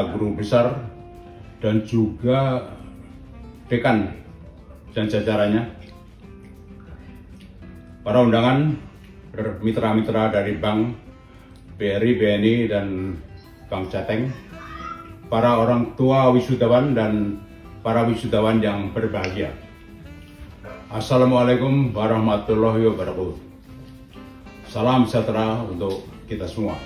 para guru besar dan juga dekan dan jajarannya, para undangan, mitra-mitra dari Bank BRI, BNI, dan Bank Jateng, para orang tua wisudawan dan para wisudawan yang berbahagia. Assalamualaikum warahmatullahi wabarakatuh. Salam sejahtera untuk kita semua.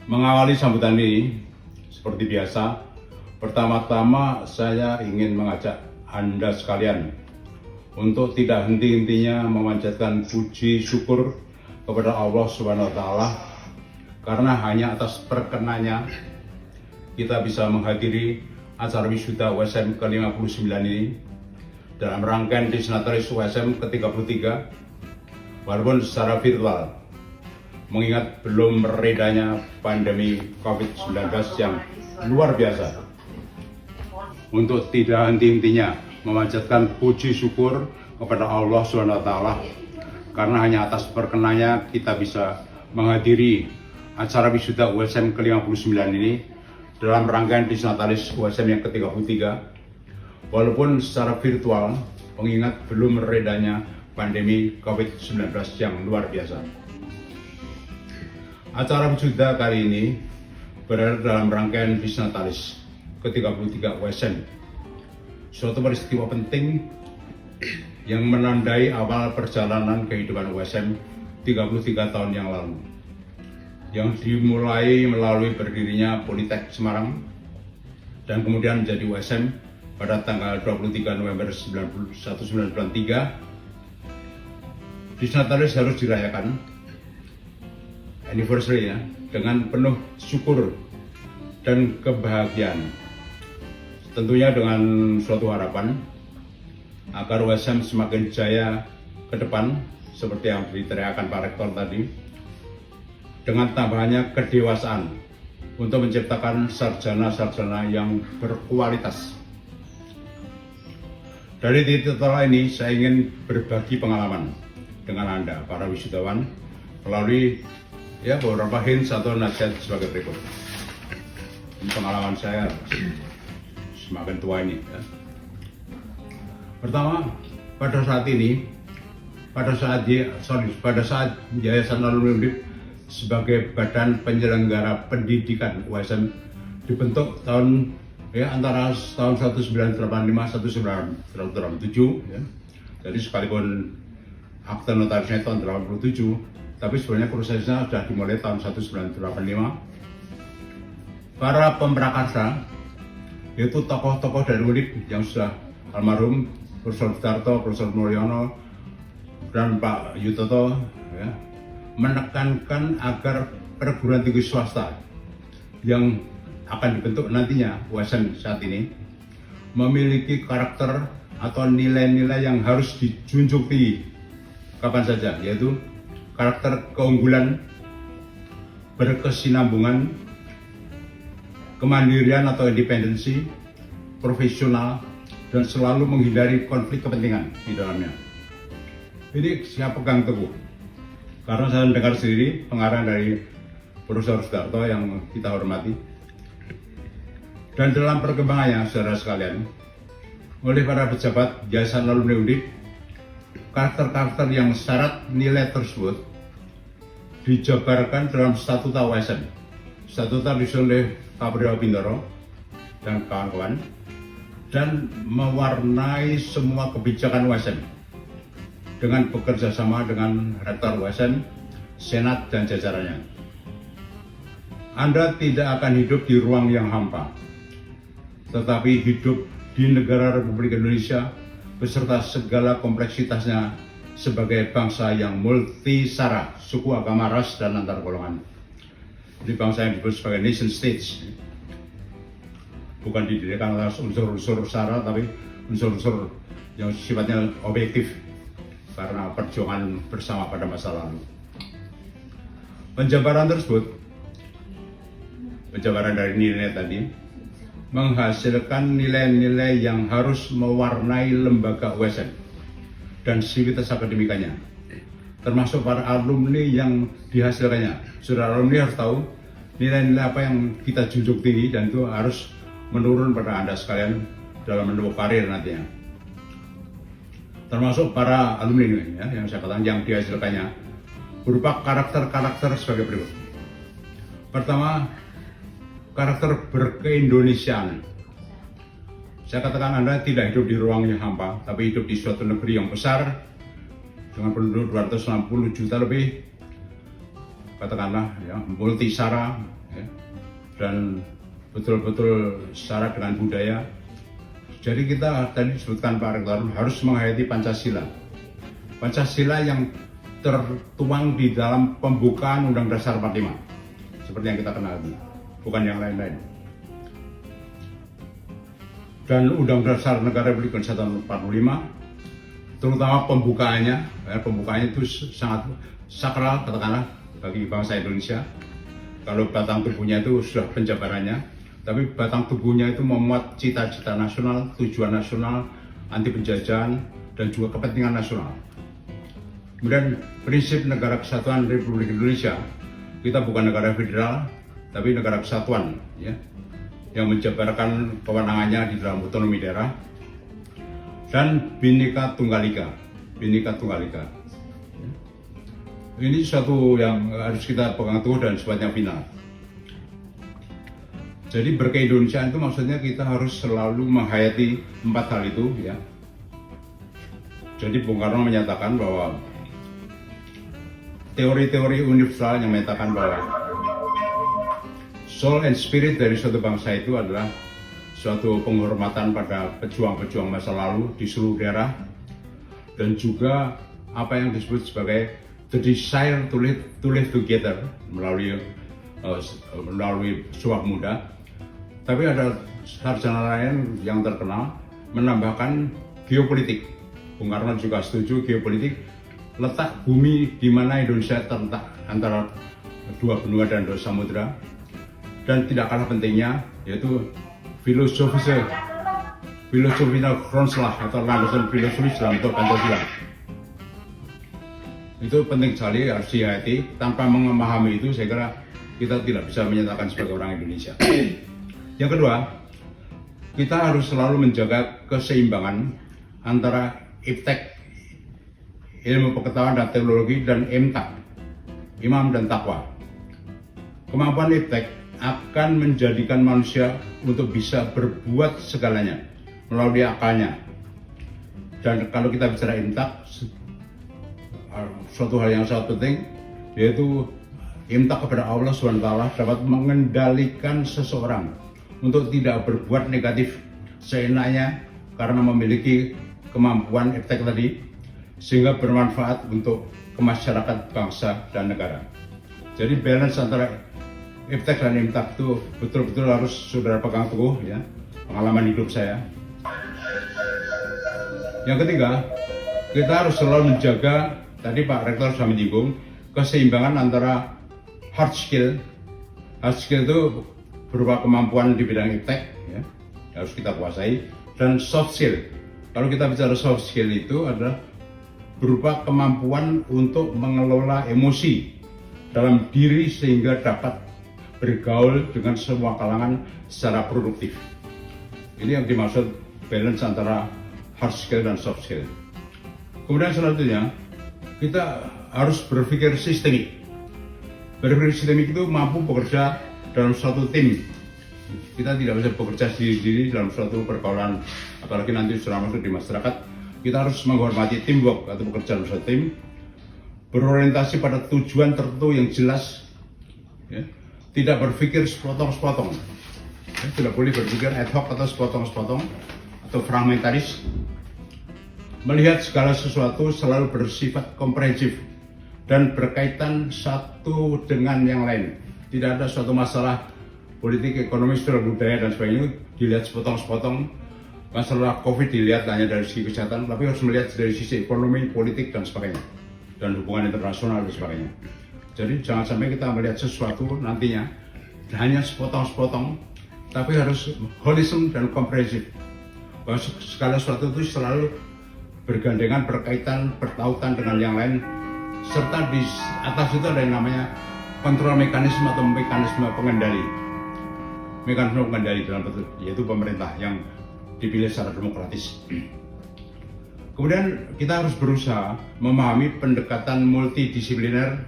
Mengawali sambutan ini, seperti biasa, pertama-tama saya ingin mengajak Anda sekalian untuk tidak henti-hentinya memanjatkan puji syukur kepada Allah Subhanahu wa Ta'ala, karena hanya atas perkenannya kita bisa menghadiri acara wisuda USM ke-59 ini dalam rangkaian Disnatalis USM ke-33 walaupun secara virtual, mengingat belum meredanya pandemi COVID-19 yang luar biasa. Untuk tidak henti-hentinya memanjatkan puji syukur kepada Allah SWT, karena hanya atas perkenannya kita bisa menghadiri acara wisuda USM ke-59 ini dalam rangkaian Disnatalis USM yang ke-33 walaupun secara virtual, mengingat belum meredanya pandemi COVID-19 yang luar biasa. Acara wisuda kali ini berada dalam rangkaian Disnatalis ke-33 USM, suatu peristiwa penting yang menandai awal perjalanan kehidupan USM 33 tahun yang lalu, yang dimulai melalui berdirinya Politek Semarang dan kemudian menjadi USM pada tanggal 23 November 1993. Disnatalis harus dirayakan anniversary dengan penuh syukur dan kebahagiaan. Tentunya dengan suatu harapan agar USM semakin jaya ke depan seperti yang diteriakan Pak Rektor tadi, dengan tambahannya kedewasaan untuk menciptakan sarjana-sarjana yang berkualitas. Dari titik tolak ini saya ingin berbagi pengalaman dengan Anda, para wisudawan, melalui beberapa hints atau nasihat sebagai berikut. Ini pengalaman saya semakin tua ini. Pertama, pada saat Yayasan Alumni Undip sebagai badan penyelenggara pendidikan USM dibentuk antara tahun 1985 1987. Jadi sekalipun akte notarisnya tahun 87, tapi sebenarnya prosesnya sudah dimulai tahun 1985. Para pemprakarsa, yaitu tokoh-tokoh dari Undip yang sudah almarhum, Profesor Sudarto, Profesor Mulyono, dan Pak Yutoto, menekankan agar perguruan tinggi swasta yang akan dibentuk nantinya USM saat ini memiliki karakter atau nilai-nilai yang harus dijunjung tinggi kapan saja, yaitu karakter keunggulan, berkesinambungan, kemandirian atau independensi, profesional, dan selalu menghindari konflik kepentingan di dalamnya. Ini saya pegang teguh, karena saya mendengar sendiri pengarahan dari Profesor Sudarto yang kita hormati. Dan dalam perkembangannya, saudara sekalian, oleh para pejabat Yayasan Alumni Undip, karakter-karakter yang syarat nilai tersebut dijabarkan dalam statuta USM. Statuta disusun oleh Kaprio Bintoro dan kawan-kawan, dan mewarnai semua kebijakan USM dengan bekerja sama dengan Rektor USM, Senat, dan jajarannya. Anda tidak akan hidup di ruang yang hampa, tetapi hidup di negara Republik Indonesia beserta segala kompleksitasnya sebagai bangsa yang multisara, suku, agama, ras, dan antar golongan. Jadi bangsa yang disebut sebagai nation states, bukan didirikan atas unsur-unsur sara, tapi unsur-unsur yang sifatnya objektif karena perjuangan bersama pada masa lalu. Penjabaran tersebut, penjabaran dari nilai tadi, menghasilkan nilai-nilai yang harus mewarnai lembaga USM dan sivitas akademikanya, termasuk para alumni yang dihasilkannya. Saudara alumni harus tahu nilai-nilai apa yang kita junjung tinggi, dan itu harus menurun pada Anda sekalian dalam menempuh karir nantinya. Termasuk para alumni ini, ya, yang saya katakan yang dihasilkannya berupa karakter-karakter sebagai berikut. Pertama, karakter berkeindonesiaan. Saya katakan Anda tidak hidup di ruang yang hampa, tapi hidup di suatu negeri yang besar dengan penduduk 260 juta lebih, katakanlah ya, multisara, ya, dan betul-betul syarat dengan budaya. Jadi kita tadi disebutkan Pak Rektor harus menghayati Pancasila. Pancasila yang tertuang di dalam pembukaan Undang Dasar 45, seperti yang kita kenal ini, bukan yang lain-lain. Dan Undang Dasar Negara Republik Indonesia tahun 45, terutama pembukaannya, ya, pembukaannya itu sangat sakral, katakanlah, bagi bangsa Indonesia. Kalau batang tubuhnya itu sudah penjabarannya, tapi batang tubuhnya itu memuat cita-cita nasional, tujuan nasional, anti penjajahan, dan juga kepentingan nasional. Kemudian prinsip negara kesatuan Republik Indonesia, kita bukan negara federal, tapi negara kesatuan, ya, yang menjabarkan kewenangannya di dalam otonomi daerah, dan Bhinneka Tunggal Ika, Bhinneka Tunggal Ika. Ini suatu yang harus kita pegang teguh dan sifatnya final. Jadi berkeindonesiaan itu maksudnya kita harus selalu menghayati 4 hal itu, ya. Jadi Bung Karno menyatakan bahwa teori-teori universal yang menyatakan bahwa soul and spirit dari suatu bangsa itu adalah suatu penghormatan pada pejuang-pejuang masa lalu di seluruh daerah, dan juga apa yang disebut sebagai the desire to live together melalui Sumpah Pemuda. Tapi ada sarjana lain yang terkenal menambahkan geopolitik. Bung Karno juga setuju geopolitik, letak bumi di mana Indonesia terletak antara dua benua dan dua samudera, dan tidak kalah pentingnya yaitu filosofische grondslag atau landasan filosofis dalam bentuk Pancasila. Itu penting sekali, harus dihayati. Tanpa memahami itu, saya kira kita tidak bisa menyatakan sebagai orang Indonesia. Yang kedua, kita harus selalu menjaga keseimbangan antara iptek, ilmu pengetahuan dan teknologi, dan imtak, imam dan takwa. Kemampuan iptek akan menjadikan manusia untuk bisa berbuat segalanya melalui akalnya. Dan kalau kita bicara imtak, suatu hal yang sangat penting, yaitu imtak kepada Allah SWT dapat mengendalikan seseorang untuk tidak berbuat negatif seenaknya karena memiliki kemampuan iptek tadi, sehingga bermanfaat untuk masyarakat, bangsa, dan negara. Jadi balance antara iptek dan imtak itu betul-betul harus saudara pegang teguh, ya, pengalaman hidup saya. Yang ketiga, kita harus selalu menjaga, tadi Pak Rektor sudah menyinggung, keseimbangan antara hard skill. Hard skill itu berupa kemampuan di bidang iptek, ya, harus kita kuasai, dan soft skill. Kalau kita bicara soft skill itu adalah berupa kemampuan untuk mengelola emosi dalam diri sehingga dapat bergaul dengan semua kalangan secara produktif. Ini yang dimaksud balance antara hard skill dan soft skill. Kemudian selanjutnya, kita harus berpikir sistemik. Berpikir sistemik itu mampu bekerja dalam suatu tim. Kita tidak bisa bekerja sendiri dalam suatu pergaulan, apalagi nanti sudah masuk di masyarakat. Kita harus menghormati teamwork atau bekerja dalam suatu tim, berorientasi pada tujuan tertentu yang jelas, ya. Tidak berpikir sepotong-sepotong, ya. Tidak boleh berpikir ad hoc atau sepotong-sepotong atau fragmentaris. Melihat segala sesuatu selalu bersifat komprehensif dan berkaitan satu dengan yang lain. Tidak ada suatu masalah politik, ekonomi, sosial, budaya, dan sebagainya dilihat sepotong-sepotong. Masalah COVID dilihat hanya dari segi kesehatan, tapi harus melihat dari sisi ekonomi, politik, dan sebagainya, dan hubungan internasional dan sebagainya. Jadi jangan sampai kita melihat sesuatu nantinya hanya sepotong-sepotong, tapi harus holism dan komprehensif. Bahwa segala sesuatu itu selalu bergandengan, berkaitan, bertautan dengan yang lain, serta di atas itu ada yang namanya kontrol mekanisme atau mekanisme pengendali dalam bentuk yaitu pemerintah yang dipilih secara demokratis. Kemudian kita harus berusaha memahami pendekatan multidisipliner,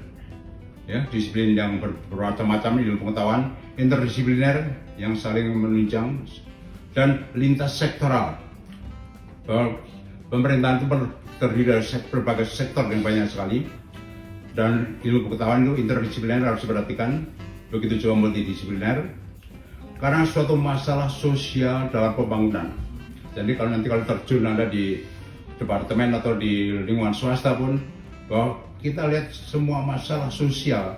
ya, disiplin yang bermacam-macam, ilmu pengetahuan, interdisipliner yang saling menunjang, dan lintas sektoral. Bahwa pemerintahan itu terdiri dari berbagai sektor yang banyak sekali, dan ilmu pengetahuan itu interdisipliner harus diperhatikan, begitu juga multidisipliner, karena suatu masalah sosial dalam pembangunan. Jadi kalau terjun Anda di departemen atau di lingkungan swasta pun, bahwa kita lihat semua masalah sosial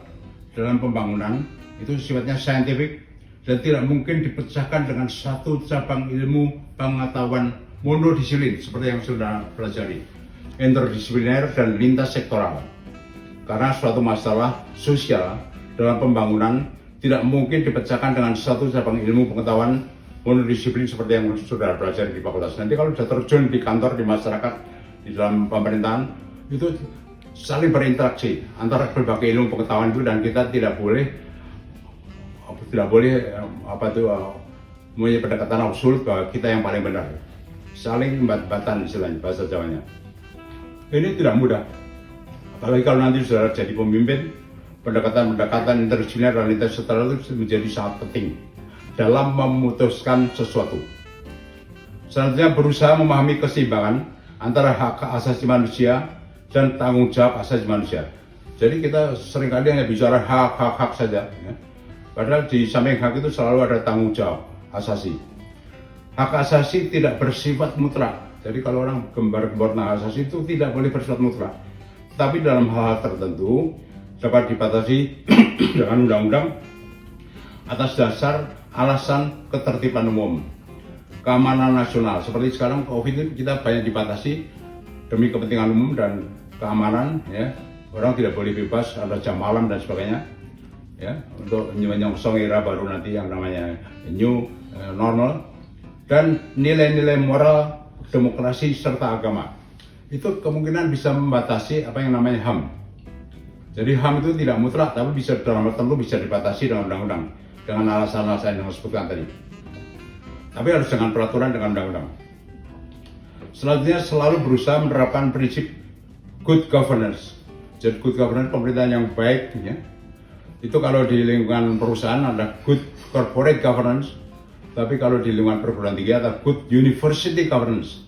dalam pembangunan itu sifatnya saintifik dan tidak mungkin dipecahkan dengan satu cabang ilmu pengetahuan monodisiplin seperti yang sudah pelajari, interdisipliner dan lintas sektoral. Karena suatu masalah sosial dalam pembangunan tidak mungkin dipecahkan dengan satu cabang ilmu pengetahuan monodisiplin seperti yang sudah belajar di fakultas. Nanti kalau sudah terjun di kantor, di masyarakat, di dalam pemerintahan, itu saling berinteraksi antara berbagai ilmu pengetahuan itu, dan kita tidak boleh punya pendekatan absolut bahwa kita yang paling benar. Saling bat-batan istilahnya, bahasa Jawanya. Ini tidak mudah. Apalagi kalau nanti sudah jadi pemimpin, pendekatan interdisipliner dan lintas sektoral itu menjadi sangat penting dalam memutuskan sesuatu. Selanjutnya, berusaha memahami keseimbangan antara hak asasi manusia dan tanggung jawab asasi manusia. Jadi kita seringkali hanya bicara hak saja, ya. Padahal di samping hak itu selalu ada tanggung jawab asasi. Hak asasi tidak bersifat mutlak. Jadi kalau orang gembar-gembor hak asasi itu tidak boleh bersifat mutlak. Tapi dalam hal tertentu dapat dibatasi dengan undang-undang atas dasar alasan ketertiban umum, keamanan nasional. Seperti sekarang COVID itu kita banyak dibatasi demi kepentingan umum dan keamanan, ya. Orang tidak boleh bebas, ada jam malam dan sebagainya, ya, untuk menyongsong era baru nanti yang namanya new normal. Dan nilai-nilai moral, demokrasi serta agama itu kemungkinan bisa membatasi apa yang namanya HAM. Jadi HAM itu tidak mutlak, tapi bisa dalam tertentu bisa dibatasi dengan undang-undang dengan alasan-alasan yang disebutkan tadi. Tapi harus dengan peraturan, dengan undang-undang. Selanjutnya, selalu berusaha menerapkan prinsip good governance. Jadi good governance, pemerintahan yang baik, ya. Itu kalau di lingkungan perusahaan ada good corporate governance, tapi kalau di lingkungan perguruan tinggi ada good university governance.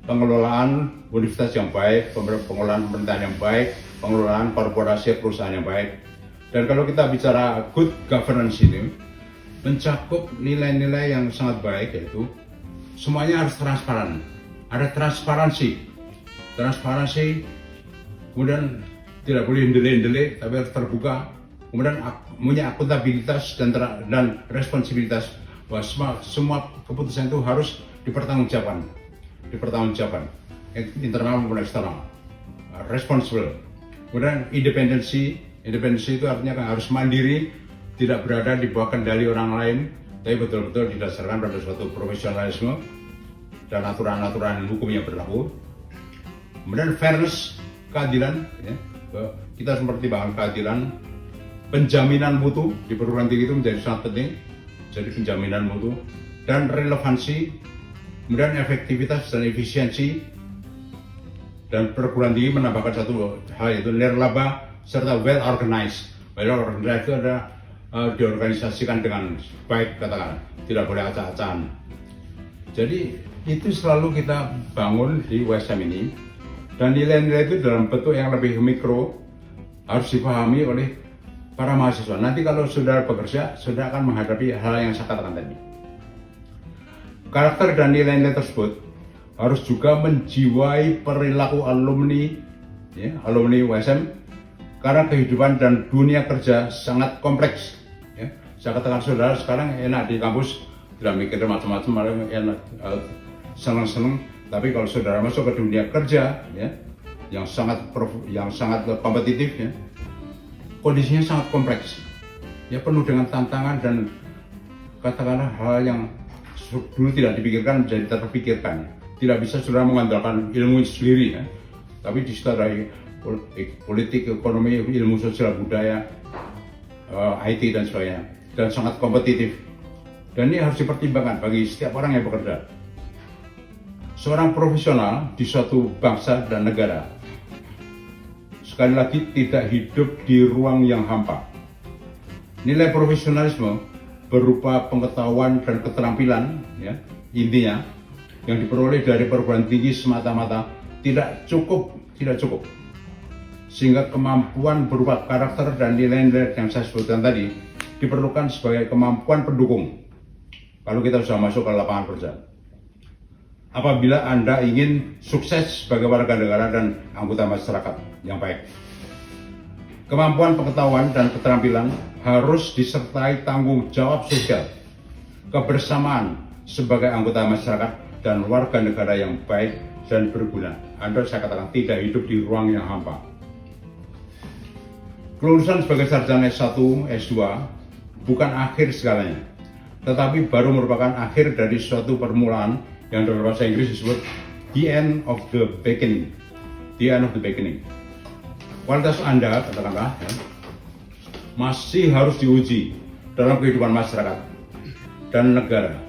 Pengelolaan universitas yang baik, pengelolaan pemerintahan yang baik, pengelolaan korporasi perusahaan yang baik. Dan kalau kita bicara good governance ini mencakup nilai-nilai yang sangat baik, yaitu semuanya harus transparan. Ada transparansi, kemudian tidak boleh ndele-ndele, tapi harus terbuka. Kemudian punya akuntabilitas dan responsibilitas, bahwa semua keputusan itu harus dipertanggungjawabkan, internal maupun eksternal, responsible. Kemudian independensi itu artinya kan harus mandiri, tidak berada di bawah kendali orang lain, tapi betul-betul didasarkan pada suatu profesionalisme dan aturan-aturan hukum yang berlaku. Kemudian fairness, keadilan, ya. Kita harus mempertimbangkan keadilan, penjaminan mutu di perguruan tinggi itu menjadi sangat penting. Jadi penjaminan mutu dan relevansi, kemudian efektivitas dan efisiensi, dan perguruan tinggi menambahkan satu hal, yaitu nirlaba serta well organized. Well organized itu ada diorganisasikan dengan baik, katakan, tidak boleh acak-acakan. Jadi itu selalu kita bangun di USM ini, dan nilai-nilai itu dalam bentuk yang lebih mikro harus dipahami oleh para mahasiswa. Nanti kalau saudara bekerja, saudara akan menghadapi hal yang saya katakan tadi. Karakter dan nilai-nilai tersebut harus juga menjiwai perilaku alumni, ya, alumni USM, karena kehidupan dan dunia kerja sangat kompleks. Ya. Saya katakan saudara sekarang enak di kampus, tidak mikir macam-macam, enak, senang-senang. Tapi kalau saudara masuk ke dunia kerja, ya, yang sangat kompetitif, ya, kondisinya sangat kompleks, ya, penuh dengan tantangan dan katakanlah hal yang dulu tidak dipikirkan menjadi terpikirkan. Tidak bisa saudara mengandalkan ilmu sendiri, ya, tapi di situ ada politik, ekonomi, ilmu sosial budaya, IT dan sebagainya, dan sangat kompetitif. Dan ini harus dipertimbangkan bagi setiap orang yang bekerja. Seorang profesional di suatu bangsa dan negara, sekali lagi, tidak hidup di ruang yang hampa. Nilai profesionalisme berupa pengetahuan dan keterampilan, ya, intinya yang diperoleh dari perguruan tinggi semata-mata tidak cukup. Sehingga kemampuan berupa karakter dan nilai-nilai yang saya sebutkan tadi diperlukan sebagai kemampuan pendukung kalau kita sudah masuk ke lapangan kerja. Apabila Anda ingin sukses sebagai warga negara dan anggota masyarakat yang baik, kemampuan pengetahuan dan keterampilan harus disertai tanggung jawab sosial, kebersamaan sebagai anggota masyarakat dan warga negara yang baik dan berguna. Anda, saya katakan, tidak hidup di ruang yang hampa. Kelulusan sebagai sarjana S1, S2 bukan akhir segalanya, tetapi baru merupakan akhir dari suatu permulaan yang dalam bahasa Inggris disebut the end of the beginning. The end of the beginning. Kualitas Anda, katakanlah, ya, masih harus diuji dalam kehidupan masyarakat dan negara.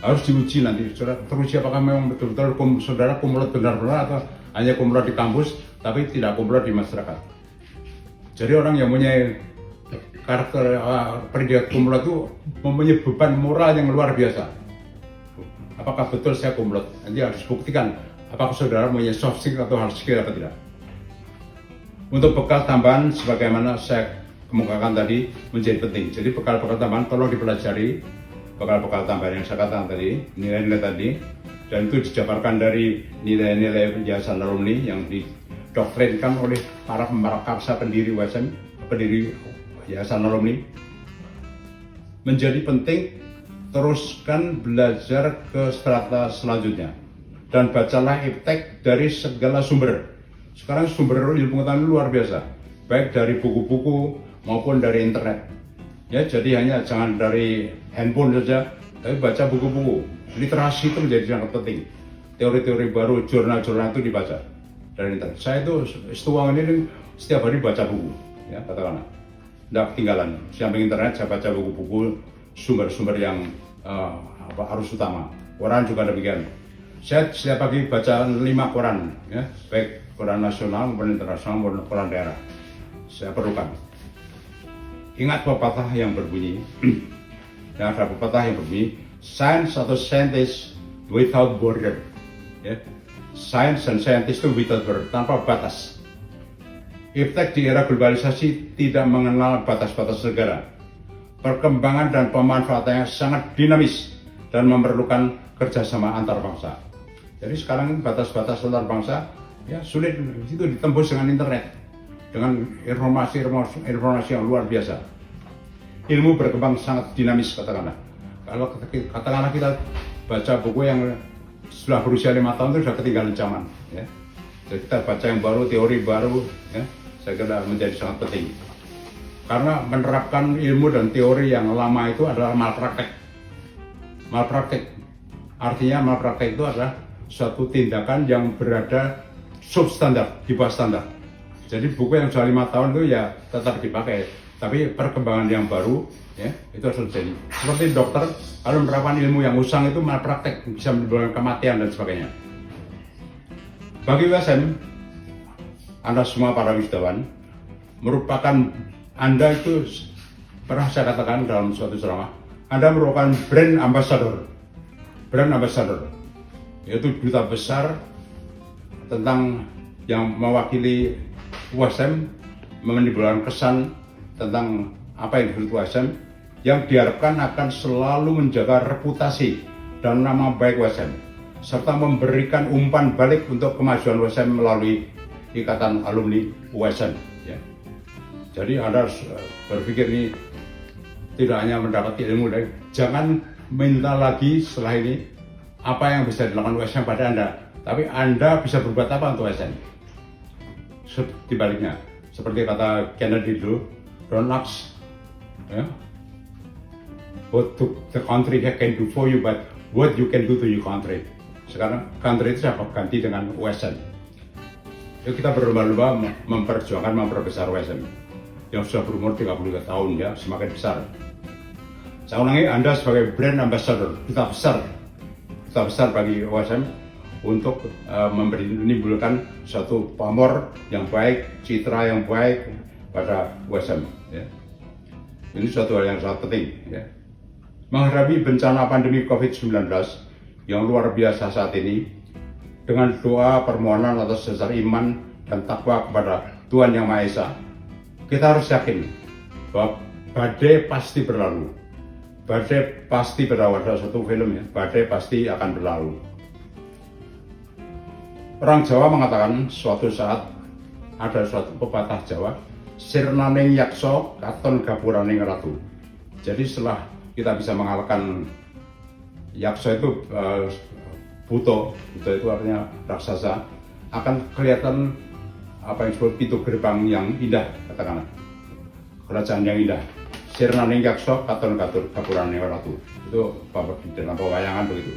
Harus diuji nanti, teruji apakah memang betul-betul saudara kumlot benar-benar atau hanya kumlot di kampus tapi tidak kumlot di masyarakat. Jadi orang yang punya karakter pendidikan kumlot itu mempunyai beban moral yang luar biasa. Apakah betul saya kumlot? Nanti harus buktikan apakah saudara punya soft skill atau hard skill atau tidak. Untuk bekal tambahan sebagaimana saya kemukakan tadi menjadi penting. Jadi bekal-bekal tambahan tolong dipelajari, bekal-bekal tambahan yang saya katakan tadi, nilai-nilai tadi, dan itu dijabarkan dari nilai-nilai yayasan alumni yang didoktrinkan oleh para pemarakarsa pendiri USM, pendiri yayasan alumni. Menjadi penting, teruskan belajar ke strata selanjutnya dan bacalah iptek dari segala sumber. Sekarang sumber ilmu pengetahuan luar biasa, baik dari buku-buku maupun dari internet. Ya, jadi hanya jangan dari handphone saja, tapi baca buku-buku. Literasi itu menjadi sangat penting. Teori-teori baru, jurnal-jurnal itu dibaca dari internet. Saya itu setuang ini setiap hari baca buku, ya katakanlah. Tidak ketinggalan. Samping internet saya baca buku-buku sumber-sumber yang arus utama. Koran juga demikian. Saya setiap pagi baca 5 koran, ya, baik koran nasional maupun internasional maupun koran daerah. Saya perlukan. Ingat pepatah yang berbunyi, ya, ada pepatah yang berbunyi, science atau scientist without border, ya. Science dan scientist itu without border, tanpa batas. Iptek di era globalisasi tidak mengenal batas-batas negara. Perkembangan dan pemanfaatannya sangat dinamis dan memerlukan kerjasama antar bangsa. Jadi sekarang batas-batas antar bangsa ya sulit itu ditembus dengan internet, dengan informasi yang luar biasa. Ilmu berkembang sangat dinamis, katakanlah. Kalau katakanlah kita baca buku yang sudah berusia 5 tahun itu sudah ketinggalan zaman, ya. Jadi kita baca yang baru, teori baru, ya, saya kira menjadi sangat penting. Karena menerapkan ilmu dan teori yang lama itu adalah malpraktek. Malpraktek, artinya malpraktek itu adalah suatu tindakan yang berada substandar, di bawah standar. Jadi buku yang sudah 5 tahun itu ya tetap dipakai, tapi perkembangan yang baru, ya, itu harus terjadi. Seperti dokter, kalau menerapkan ilmu yang usang itu malpraktek, bisa menimbulkan kematian dan sebagainya. Bagi USM, Anda semua para wisudawan, merupakan Anda itu, pernah saya katakan dalam suatu ceramah, Anda merupakan brand ambassador. Brand ambassador, yaitu duta besar tentang yang mewakili USM, menimbulkan kesan tentang apa yang disebut USM, yang diharapkan akan selalu menjaga reputasi dan nama baik USM, serta memberikan umpan balik untuk kemajuan USM melalui ikatan alumni USM. Ya. Jadi Anda harus berpikir ini tidak hanya mendapat ilmu, jangan minta lagi setelah ini apa yang bisa dilakukan USM pada Anda, tapi Anda bisa berbuat apa untuk USM. Sebaliknya, seperti kata Kennedy dulu, don't ask, ya, what the country can do for you, but what you can do to your country. Sekarang country itu saya ganti dengan USM. Yuk kita berlomba-lomba memperjuangkan, memperbesar USM. yang sudah berumur 33 tahun ya, semakin besar. Saya ulangi, Anda sebagai brand ambassador, duta besar bagi OSM untuk menimbulkan suatu pamor yang baik, citra yang baik pada OSM. Ya. Ini suatu hal yang sangat penting. Ya. Menghadapi bencana pandemi COVID-19 yang luar biasa saat ini, dengan doa permohonan atas dasar iman dan takwa kepada Tuhan Yang Maha Esa, kita harus yakin bahwa badai pasti berlalu. Badai pasti berlalu, ada satu film ya, badai pasti akan berlalu. Orang Jawa mengatakan suatu saat ada suatu pepatah Jawa, sirnaning yakso katon gapuraning ratu. Jadi setelah kita bisa mengalahkan yakso itu buto itu artinya raksasa, akan kelihatan apa yang disebut pintu gerbang yang indah, katakanlah kerajaan yang indah. Sirnaning yakso katon gapuraning ratu, itu di dalam pewayangan begitu.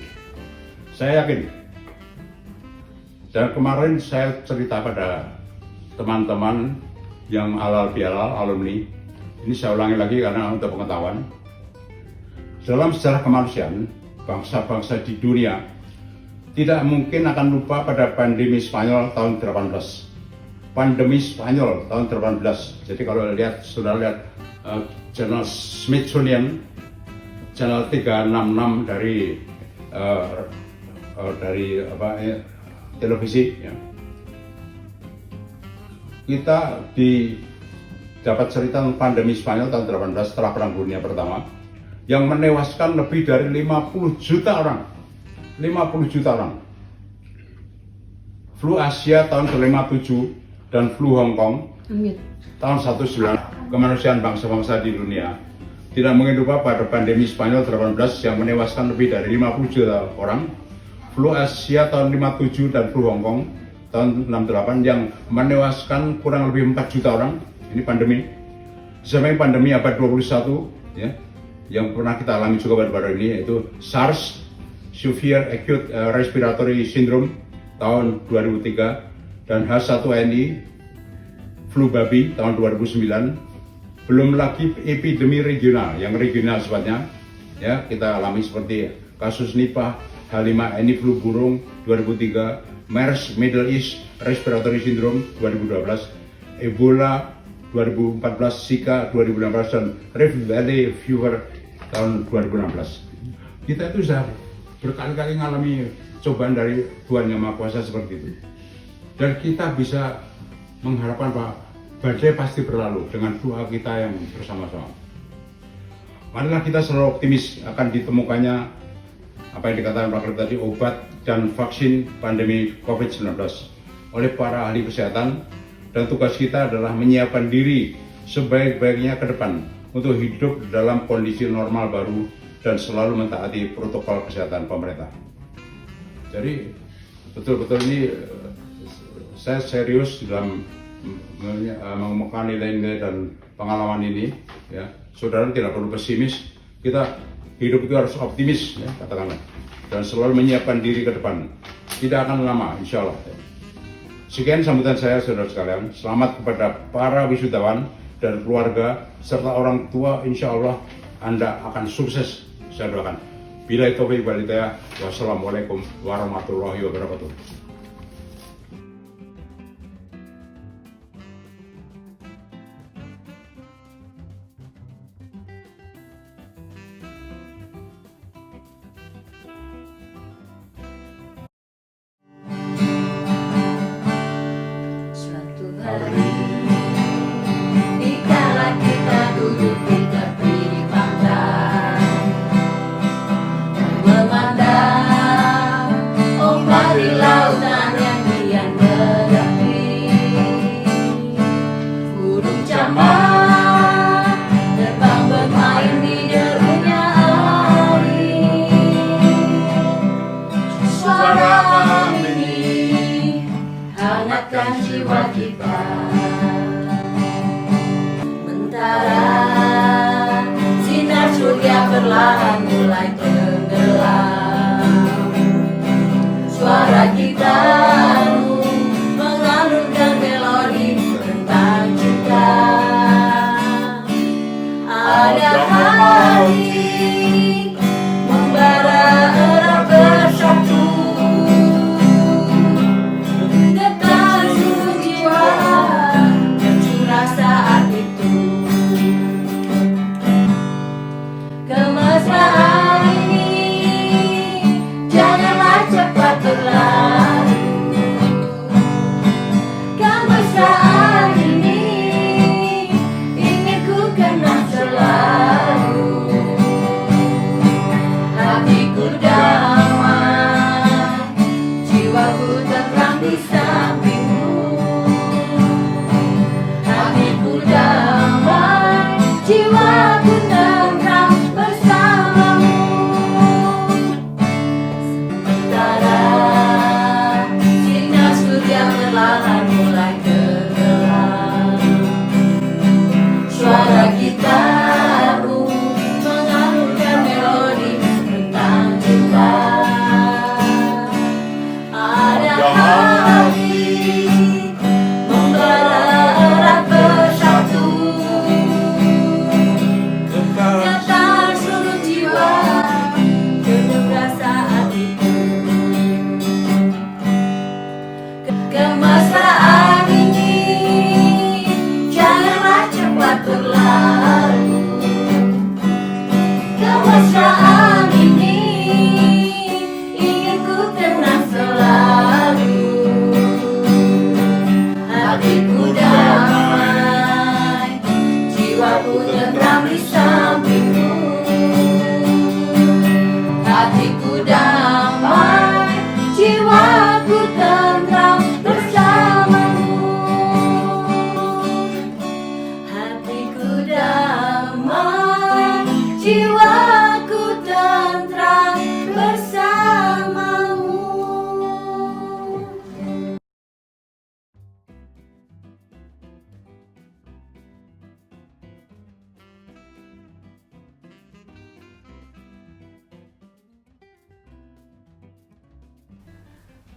Saya yakin. Dan kemarin saya cerita pada teman-teman yang halal bihalal alumni, ini saya ulangi lagi karena untuk pengetahuan. Dalam sejarah kemanusiaan, bangsa-bangsa di dunia tidak mungkin akan lupa pada pandemi Spanyol tahun 18. Pandemi Spanyol tahun 18. Jadi kalau sudah lihat channel Smithsonian, channel 366 dari televisi, ya. Kita dapat cerita tentang pandemi Spanyol tahun 18 setelah Perang Dunia Pertama yang menewaskan lebih dari 50 juta orang. 50 juta orang. Flu Asia tahun ke-57 dan flu Hong Kong tahun 19. Kemanusiaan bangsa-bangsa di dunia tidak mungkin lupa pada pandemi Spanyol 18 yang menewaskan lebih dari 50 juta orang, flu Asia tahun 57 dan flu Hong Kong tahun 68 yang menewaskan kurang lebih 4 juta orang. Ini pandemi. Sampai pandemi abad 21 ya, yang pernah kita alami juga baru-baru ini, yaitu SARS, Severe Acute Respiratory Syndrome tahun 2003, dan H1N1 flu babi tahun 2009. Belum lagi epidemi regional, yang regional sifatnya, ya, kita alami seperti kasus Nipah, H5N1 flu burung 2003, MERS Middle East Respiratory Syndrome 2012, Ebola 2014, Zika 2016, dan Rift Valley Fever tahun 2016. Kita itu sudah berkali-kali mengalami cobaan dari Tuhan Yang Maha Kuasa seperti itu. Dan kita bisa mengharapkan bahwa badai pasti berlalu dengan doa kita yang bersama-sama. Marilah kita selalu optimis akan ditemukannya apa yang dikatakan Pak Khalid tadi, obat dan vaksin pandemi COVID-19 oleh para ahli kesehatan, dan tugas kita adalah menyiapkan diri sebaik-baiknya ke depan untuk hidup dalam kondisi normal baru dan selalu mentaati protokol kesehatan pemerintah. Jadi betul-betul ini saya serius dalam mengemukakan nilai-nilai dan pengalaman ini, ya. Saudara tidak perlu pesimis, kita hidup itu harus optimis, ya, katakanlah, dan selalu menyiapkan diri ke depan. Tidak akan lama, insya Allah. Sekian sambutan saya, saudara sekalian. Selamat kepada para wisudawan dan keluarga serta orang tua. Insya Allah Anda akan sukses, saya doakan. Billahi taufiq wal hidayah. Wassalamualaikum warahmatullahi wabarakatuh. Dikala kita duduk di tepi pantai dan memandang ombak di lautan yang kian berapi, burung camar terbang bermain di derunya air. Suara alam ini hangatkan jiwa kita. Sinar surga perlahan mulai tenggelam. Suara kita mengalunkan melodi tentang cinta. ada hati membara erat bersatu, getar seluruh jiwa tercurah saat itu. Kemesraan ini janganlah cepat berlalu. Kemesraan ini ingin ku kenang selalu. Hatiku damai, jiwaku tenang di sampingmu. Hatiku damai, jiwaku tenang bersamamu. Sementara sinar surya perlahan mulai tenggelam, suara gitarmu mengalunkan melodi tentang cinta. Ada hati membara erat bersatu, getar seluruh jiwa tergerak saat itu. Kemesraan ini janganlah cepat berlalu. Kemesraan ini ingin ku tenang selalu. Hatiku damai, jiwaku tenang di sampingmu. Hatiku damai, jiwaku tenang bersamamu. Hatiku damai, jiwaku tenang bersamamu.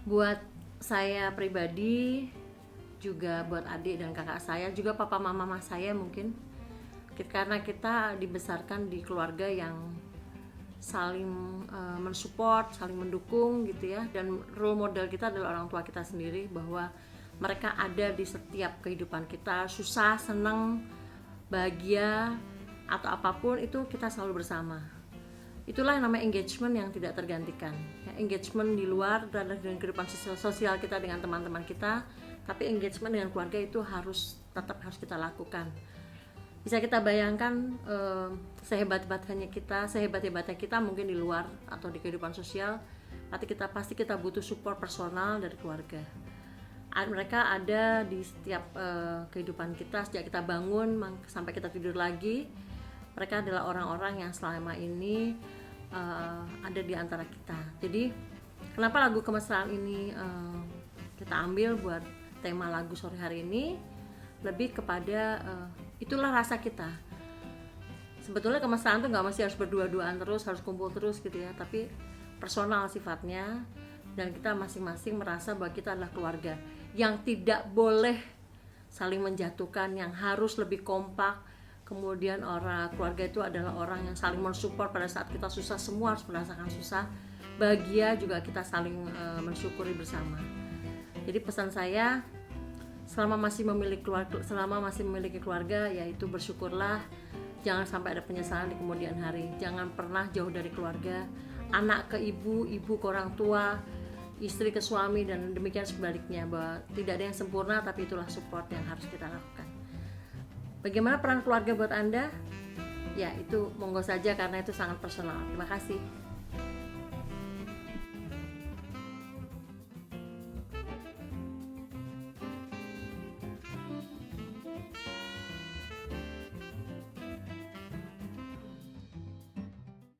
Buat saya pribadi, juga buat adik dan kakak saya, juga papa mama saya mungkin, karena kita dibesarkan di keluarga yang saling mensupport, saling mendukung gitu ya, dan role model kita adalah orang tua kita sendiri, bahwa mereka ada di setiap kehidupan kita, susah, senang, bahagia atau apapun itu kita selalu bersama. Itulah yang namanya engagement yang tidak tergantikan. Ya, engagement di luar dan kehidupan sosial kita dengan teman-teman kita, tapi engagement dengan keluarga itu tetap harus kita lakukan. Bisa kita bayangkan sehebat-hebatnya kita mungkin di luar atau di kehidupan sosial, tapi pasti kita butuh support personal dari keluarga. Mereka ada di setiap kehidupan kita, sejak kita bangun sampai kita tidur lagi. Mereka adalah orang-orang yang selama ini ada di antara kita. Jadi kenapa lagu Kemesraan ini kita ambil buat tema lagu sore hari ini, lebih kepada itulah rasa kita. Sebetulnya kemesraan tuh nggak mesti harus berdua-duaan terus, harus kumpul terus gitu ya, tapi personal sifatnya, dan kita masing-masing merasa bahwa kita adalah keluarga yang tidak boleh saling menjatuhkan, yang harus lebih kompak. Kemudian keluarga itu adalah orang yang saling mensupport pada saat kita susah, semua harus merasakan susah. Bahagia juga kita saling mensyukuri bersama. Jadi pesan saya, selama masih memiliki keluarga, yaitu bersyukurlah, jangan sampai ada penyesalan di kemudian hari. Jangan pernah jauh dari keluarga, anak ke ibu, ibu ke orang tua, istri ke suami, dan demikian sebaliknya, bahwa tidak ada yang sempurna, tapi itulah support yang harus kita lakukan. Bagaimana peran keluarga buat Anda? Ya, itu monggo saja karena itu sangat personal. Terima kasih.